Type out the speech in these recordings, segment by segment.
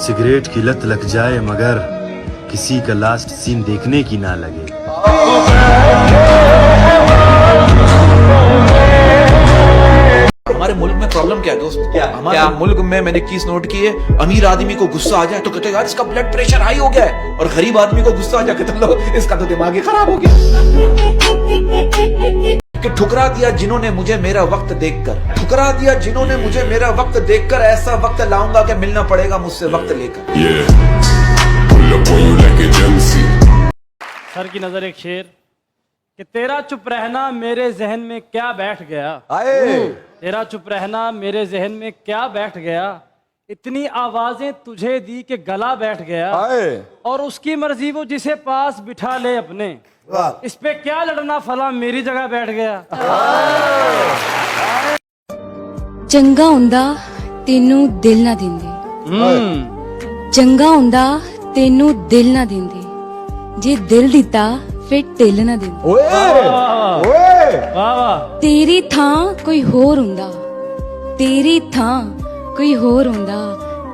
Cigarette की लत लग जाए मगर किसी का लास्ट सीन देखने की ना लगे। हमारे मुल्क में प्रॉब्लम क्या है दोस्त? हमारे मुल्क में मैंने चीज नोट की है, अमीर आदमी को गुस्सा आ जाए तो कहते हैं यार इसका ब्लड प्रेशर हाई हो गया है, और गरीब आदमी को गुस्सा आ जाए कहते लो इसका तो दिमाग ही खराब हो गया। कि ठुकरा दिया जिन्होंने मुझे मेरा वक्त देखकर, ठुकरा दिया जिन्होंने मुझे मेरा वक्त देखकर, ऐसा वक्त लाऊंगा कि मिलना पड़ेगा मुझसे वक्त लेकर। सर की नजर एक शेर कि तेरा चुप रहना मेरे जहन में क्या बैठ गया, तेरा चुप रहना मेरे जहन में क्या बैठ गया, इतनी आवाजें तुझे दी कि गला बैठ गया, और उसकी मर्जी वो जिसे पास बिठा ले अपने, इस पे क्या लड़ना फला मेरी जगह बैठ गया। चंगा हुंदा तेनू दिल ना दिंदे, चंगा हुंदा तेनू दिल ना दिंदे, जे दिल दिता फिर ढिल ना दिंदे। तेरी थां कोई होर हुंदा, तेरी थां कोई होर हुंदा,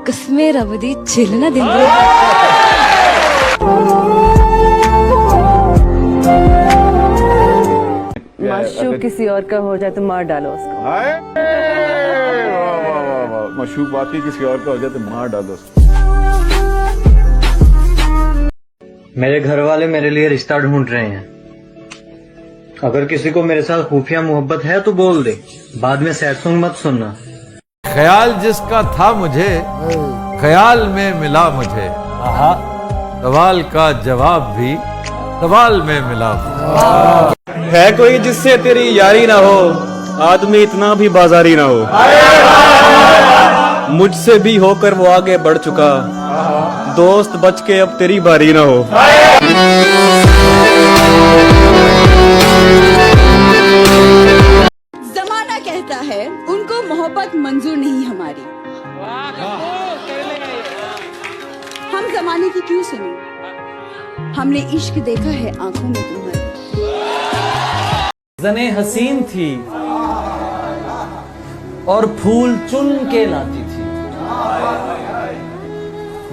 कसमे रब दी छिल ना दिंदे। माशूक किसी और का हो जाए तो मार डालो उसको। माशूक बाकी किसी और का हो जाए तो मार डालो उसको। मेरे घर वाले मेरे लिए रिश्ता ढूंढ रहे हैं। अगर किसी को मेरे साथ खुफिया मोहब्बत है तो बोल दे, बाद में सैड सॉन्ग मत सुनना। ख्याल जिसका था मुझे ख्याल में मिला मुझे, सवाल का जवाब भी सवाल में मिला। है कोई जिससे तेरी यारी ना हो, आदमी इतना भी बाजारी ना हो, मुझसे भी होकर वो आगे बढ़ चुका, दोस्त बच के अब तेरी बारी ना हो। जमाना कहता है उनको मोहब्बत मंजूर नहीं हमारी, हम जमाने की क्यों सुने, हमने इश्क देखा है आंखों में तुम्हारी। जने हसीन थी और फूल चुन के लाती थी,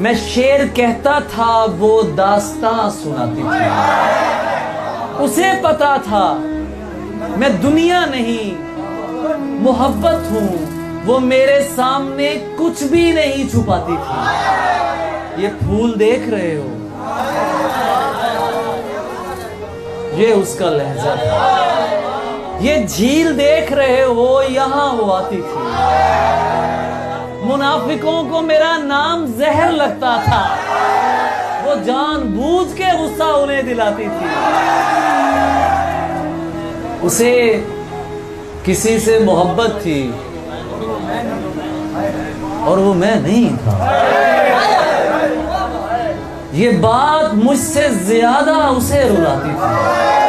मैं शेर कहता था वो दास्तां सुनाती थी, उसे पता था मैं दुनिया नहीं मोहब्बत हूँ, वो मेरे सामने कुछ भी नहीं छुपाती थी। ये फूल देख रहे हो, ये उसका लहजा था, ये झील देख रहे हो, यहाँ वो आती थी। मुनाफिकों को मेरा नाम जहर लगता था, वो जानबूझ के गुस्सा उन्हें दिलाती थी। उसे किसी से मोहब्बत थी और वो मैं नहीं था। ये बात मुझसे ज्यादा उसे रुलाती थी।